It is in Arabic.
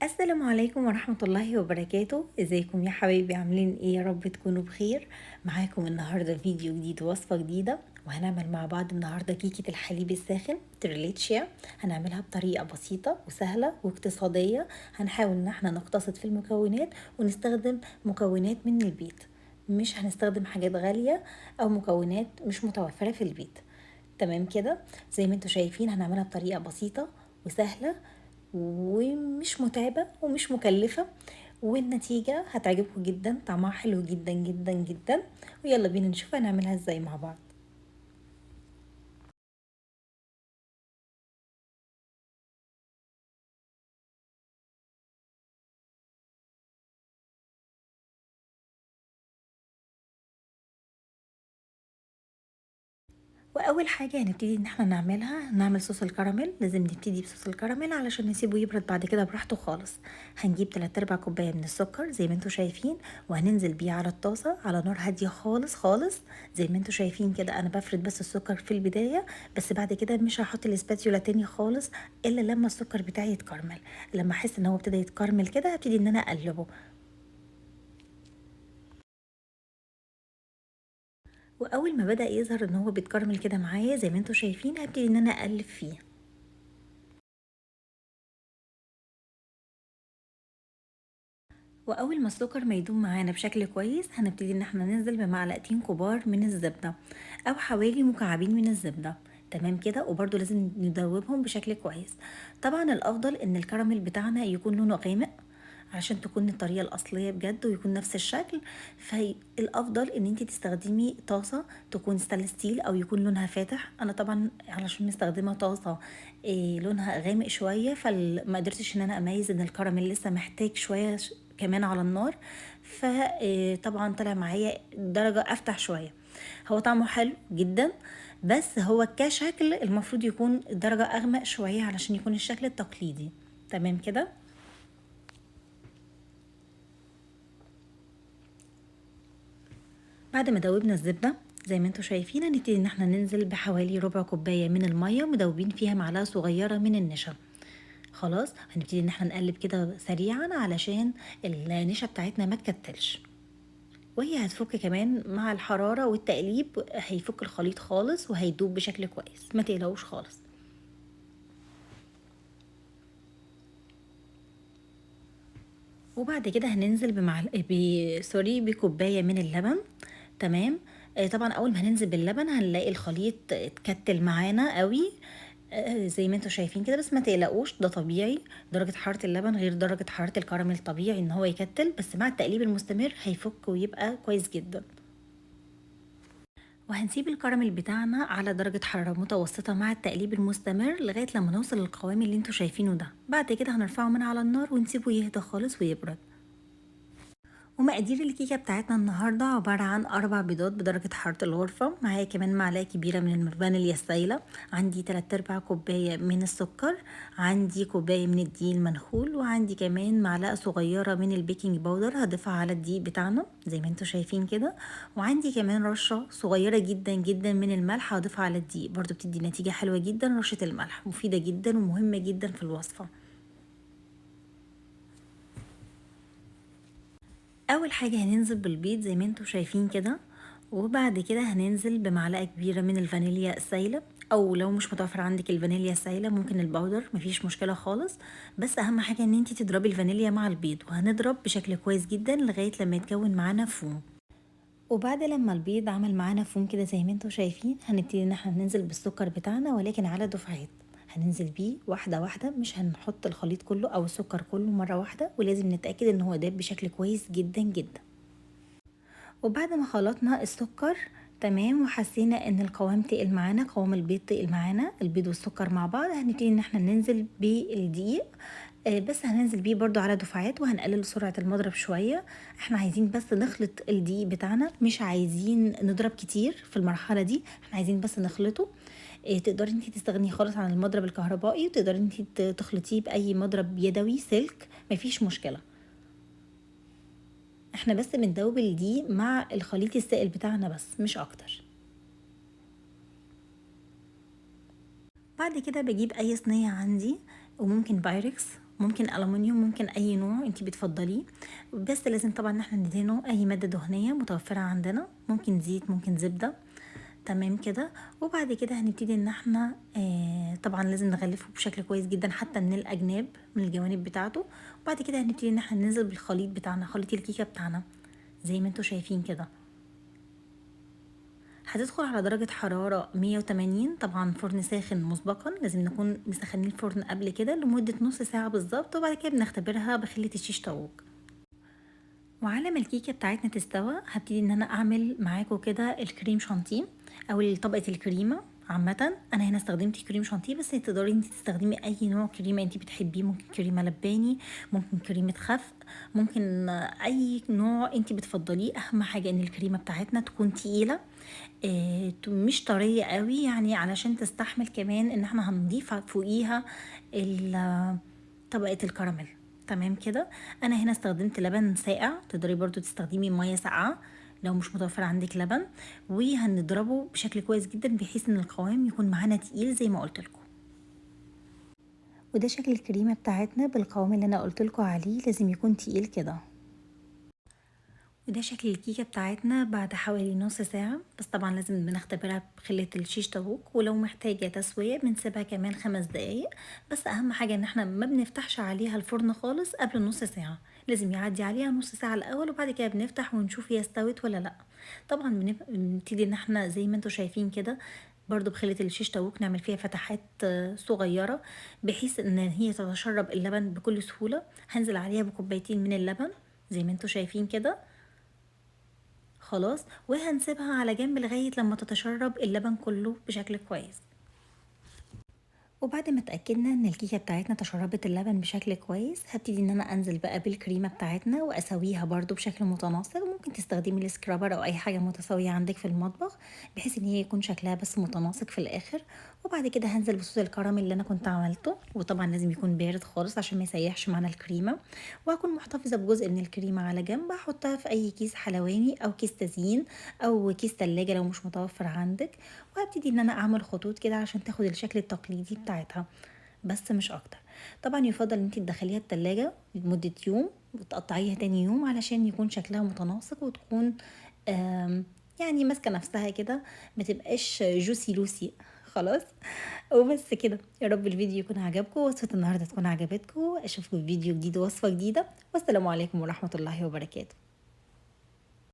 السلام عليكم ورحمة الله وبركاته. ازيكم يا حبايبي؟ عاملين ايه؟ يا رب تكونوا بخير. معاكم النهاردة فيديو جديد ووصفة جديدة، وهنعمل مع بعض النهاردة كيكة الحليب الساخن تريليتشيا. هنعملها بطريقة بسيطة وسهلة واقتصادية. هنحاول ان احنا نقتصد في المكونات ونستخدم مكونات من البيت، مش هنستخدم حاجات غالية او مكونات مش متوفرة في البيت. تمام كده؟ زي ما انتوا شايفين هنعملها بطريقة بسيطة وسهلة ومش متعبة ومش مكلفة، والنتيجة هتعجبكم جدا، طعمها حلو جدا جدا جدا. ويلا بينا نشوف هنعملها ازاي مع بعض. واول حاجه هنبتدي ان احنا نعمل صوص الكراميل. لازم نبتدي بصوص الكراميل علشان نسيبه يبرد بعد كده براحته خالص. هنجيب 3 ارباع كوبايه من السكر زي ما انتوا شايفين، وهننزل بيه على الطاسه على نار هاديه خالص خالص. زي ما انتوا شايفين كده انا بفرد بس السكر في البدايه، بس بعد كده مش هحط الاسباتيولا تاني خالص الا لما السكر بتاعي يتكرمل. لما احس ان هو ابتدى يتكرمل كده هبتدي ان انا اقلبه. واول ما بدا يظهر ان هو بيتكرمل كده معايا زي ما انتوا شايفين هبتدي ان انا اقلب فيه. واول ما السكر ما يدوب معانا بشكل كويس هنبتدي ان احنا ننزل بمعلقتين كبار من الزبدة او حوالي مكعبين من الزبدة. تمام كده؟ وبرده لازم ندوبهم بشكل كويس. طبعا الافضل ان الكراميل بتاعنا يكون لونه غامق عشان تكون الطريقة الأصلية بجد ويكون نفس الشكل. فالأفضل إن انتي تستخدمي طاسة تكون ستانلس ستيل أو يكون لونها فاتح. أنا طبعا علشان مستخدمة طاسة لونها غامق شوية فما قدرتش إن أنا أميز إن الكراميل لسه محتاج شوية كمان على النار. فطبعا طلع معايا درجة أفتح شوية. هو طعمه حلو جدا، بس هو كشكل المفروض يكون درجة أغمق شوية علشان يكون الشكل التقليدي. تمام كده؟ بعد ما دوبنا الزبدة زي ما انتوا شايفين هنبتدي ان احنا ننزل بحوالي ربع كوباية من المية مدوبين فيها معلقة صغيرة من النشا. خلاص هنبتدي ان احنا نقلب كده سريعا علشان النشا بتاعتنا ما تكتلش، وهي هتفك كمان مع الحرارة والتقليب. هيفك الخليط خالص وهيدوب بشكل كويس، ما تقلقوش خالص. وبعد كده هننزل سوري بكوباية من اللبن. تمام. طبعا اول ما هننزل باللبن هنلاقي الخليط اتكتل معانا قوي. زي ما انتوا شايفين كده، بس ما تقلقوش ده طبيعي. درجة حرارة اللبن غير درجة حرارة الكراميل، طبيعي ان هو يكتل، بس مع التقليب المستمر هيفك ويبقى كويس جدا. وهنسيب الكراميل بتاعنا على درجة حرارة متوسطة مع التقليب المستمر لغاية لما نوصل للقوام اللي انتوا شايفينه ده. بعد كده هنرفعه من على النار ونسيبه يهدى خالص ويبرد. ومقادير الكيكة بتاعتنا النهاردة عبارة عن 4 بيضات بدرجة حرارة الغرفة، معايا كمان معلقة كبيرة من الفانيليا السايلة، عندي 3 ارباع كوباية من السكر، عندي كوباية من الدقيق المنخول، وعندي كمان معلقة صغيرة من البيكنج باودر هضيفها على الدقيق بتاعنا زي ما انتوا شايفين كده. وعندي كمان رشة صغيرة جدا جدا من الملح هضيفها على الدقيق، برضو بتدي نتيجة حلوة جدا. رشة الملح مفيدة جدا ومهمة جدا في الوصفة. اول حاجة هننزل بالبيض زي ما انتوا شايفين كده، وبعد كده هننزل بمعلقة كبيرة من الفانيليا السايلة، او لو مش متوفر عندك الفانيليا السايلة ممكن الباودر، مفيش مشكلة خالص. بس اهم حاجة ان انتي تضربي الفانيليا مع البيض، وهنضرب بشكل كويس جدا لغاية لما يتكون معانا فوم. وبعد لما البيض عمل معانا فوم كده زي ما انتوا شايفين هنبتدي ان احنا ننزل بالسكر بتاعنا، ولكن على دفعات. هننزل بيه واحدة واحدة، مش هنحط الخليط كله او السكر كله مرة واحدة، ولازم نتأكد ان هو داب بشكل كويس جدا جدا. وبعد ما خلطنا السكر تمام وحسينا ان القوام تقل معانا، قوام البيض تقل معانا، البيض والسكر مع بعض، هنبتدي ان احنا ننزل بالدقيق. بس هننزل بيه برضو على دفعات وهنقلل سرعة المضرب شوية. احنا عايزين بس نخلط الدقيق بتاعنا، مش عايزين نضرب كتير في المرحلة دي، احنا عايزين بس نخلطه. تقدري انتي تستغني خالص عن المضرب الكهربائي، وتقدري انتي تخلطيه بأي مضرب يدوي سلك، مفيش مشكلة. احنا بس بندوب الدقيق مع الخليط السائل بتاعنا بس مش اكتر. بعد كده بجيب اي صينية عندي، وممكن بايركس، ممكن ألمنيوم، ممكن أي نوع انتي بتفضليه، بس لازم طبعا ان احنا ندهنه أي مادة دهنية متوفرة عندنا، ممكن زيت ممكن زبدة. تمام كده. وبعد كده هنبتدي ان احنا طبعا لازم نغلفه بشكل كويس جدا حتى من الأجناب، من الجوانب بتاعته. وبعد كده هنبتدي ان احنا ننزل بالخليط بتاعنا، خليط الكيكة بتاعنا زي ما انتوا شايفين كده. هتدخل على درجة حرارة 180، طبعا فرن ساخن مسبقا، لازم نكون مسخنين الفرن قبل كده لمدة نص ساعة بالظبط. وبعد كده بنختبرها بخلة الشيش طاووق. وعلى ما الكيكة بتاعتنا تستوى هبتدي ان انا اعمل معاكم كده الكريم شانتيه او طبقة الكريمة. عامة انا هنا استخدمت كريم شانتيه، بس تقدري انت تستخدمي اي نوع كريمة انت بتحبيه، ممكن كريمة لباني، ممكن كريمة خفق، ممكن اي نوع انت بتفضليه. اهم حاجة ان الكريمة بتاعتنا تكون تقيلة، مش طرية قوي يعني، علشان تستحمل كمان ان احنا هنضيف فوقيها طبقة الكراميل. تمام كده. انا هنا استخدمت لبن ساقع، تقدري برضو تستخدمي مية ساقعة لو مش متوفر عندك لبن. وهنضربه بشكل كويس جدا بحيث ان القوام يكون معانا تقيل زي ما قلت لكم. وده شكل الكريمة بتاعتنا بالقوام اللي انا قلت لكم عليه، لازم يكون تقيل كده. وده شكل الكيكة بتاعتنا بعد حوالي نص ساعة، بس طبعا لازم بنختبرها بخلة الشيش طاووق، ولو محتاجة تسوية بنسيبها كمان 5 دقايق. بس اهم حاجة ان احنا ما بنفتحش عليها الفرن خالص قبل نص ساعة، لازم يعدي عليها نص ساعة الاول، وبعد كده بنفتح ونشوف هي استوت ولا لا. طبعا بنبتدي ان احنا زي ما انتوا شايفين كده برضو بخلة الشيش طاووق نعمل فيها فتحات صغيرة بحيث ان هي تتشرب اللبن بكل سهولة. هنزل عليها بكوبايتين من اللبن زي ما انتوا شايفين كده. خلاص، وهنسيبها على جنب لغاية لما تتشرب اللبن كله بشكل كويس. وبعد ما اتأكدنا ان الكيكة بتاعتنا تشربت اللبن بشكل كويس، هبتدي ان انا انزل بقى بالكريمة بتاعتنا واسويها برضو بشكل متناسق. ممكن تستخدمي السكرابر او اي حاجة متساوية عندك في المطبخ بحيث ان هي يكون شكلها بس متناسق في الاخر. وبعد كده هنزل بصوص الكراميل اللي انا كنت عملته، وطبعا لازم يكون بارد خالص عشان ما يسيحش معانا الكريمة. وهكون محتفظة بجزء من الكريمة على جنب، احطها في اي كيس حلواني او كيس تزيين او كيس تلاجة لو مش متوفر عندك. وهبتدي ان انا اعمل خطوط كده عشان تاخد الشكل التقليدي بتاعتها، بس مش اكتر. طبعا يفضل ان انت تدخليها التلاجة لمدة يوم وتقطعيها تاني يوم علشان يكون شكلها متناسق وتكون يعني ماسكة نفسها كده، ما تبقاش جوسي لوسي. خلاص. وبس كده، يا رب الفيديو يكون عجبكم، وصفة النهاردة تكون عجبتكم. اشوفكم في فيديو جديد ووصفة جديدة، والسلام عليكم ورحمة الله وبركاته.